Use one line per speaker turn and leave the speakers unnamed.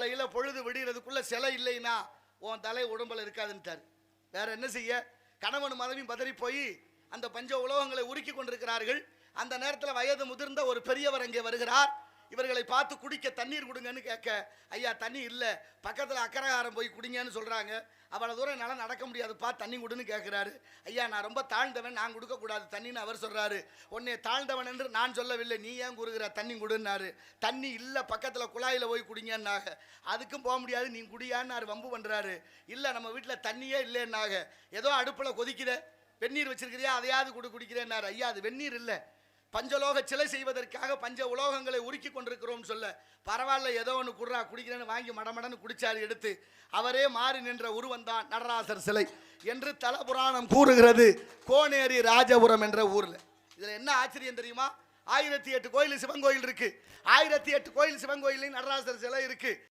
காலையில பொழுது விடுகிறதுக்குள்ள சிலை இல்லைன்னா உன் தலை உடம்புல இருக்காதுன்ட்டார். வேற என்ன செய்ய? கணவன் மனைவி பதறி போய் அந்த பஞ்ச உலோகங்களை உருக்கி கொண்டிருக்கிறார்கள். அந்த நேரத்தில் வயது முதிர்ந்த ஒரு பெரியவர் அங்கே வருகிறார். இவர்களை பார்த்து குடிக்க தண்ணீர் கொடுங்கன்னு கேட்க, ஐயா தண்ணி இல்லை, பக்கத்தில் அக்கரகாரம் போய் குடிங்கன்னு சொல்கிறாங்க. அவ்வளோ தூரம் என்னால் நடக்க முடியாதுப்பா, தண்ணி கொடுன்னு கேட்குறாரு. ஐயா நான் ரொம்ப தாழ்ந்தவன், நான் கொடுக்கக்கூடாது தண்ணின்னு அவர் சொல்கிறாரு. உன்னை தாழ்ந்தவன் என்று நான் சொல்லவில்லை, நீ ஏன் கூறுகிற, தண்ணி கொடுன்னாரு. தண்ணி இல்லை, பக்கத்தில் குழாயில் போய் குடிங்கன்னாங்க. அதுக்கும் போக முடியாது, நீ குடியான்னு வம்பு பண்ணுறாரு. இல்லை நம்ம வீட்டில் தண்ணியே இல்லைன்னாங்க. ஏதோ அடுப்பில் கொதிக்குத, வெந்நீர் வச்சிருக்கிறியா, அதையாவது குடிக்கிறேன்னாரு. ஐயா அது வெந்நீர் இல்லை, பஞ்சலோக சிலை செய்வதற்காக பஞ்ச உலோகங்களை உருக்கி கொண்டிருக்கிறோம் சொல்ல. பரவாயில்ல ஏதோ ஒன்று குடுறா குடிக்கிறேன்னு வாங்கி மடமடன்னு குடிச்சாரு. எடுத்து அவரே மாறி நின்ற உருவம் தான் நடராசர் சிலை என்று தல புராணம் கூறுகிறது. கோனேரி ராஜபுரம் என்ற ஊர்ல. இதுல என்ன ஆச்சரியம் தெரியுமா? 1008 கோயில் சிவன் கோயில் இருக்கு. 1008 கோயில் சிவன் கோயிலையும் நடராசர் சிலை இருக்கு.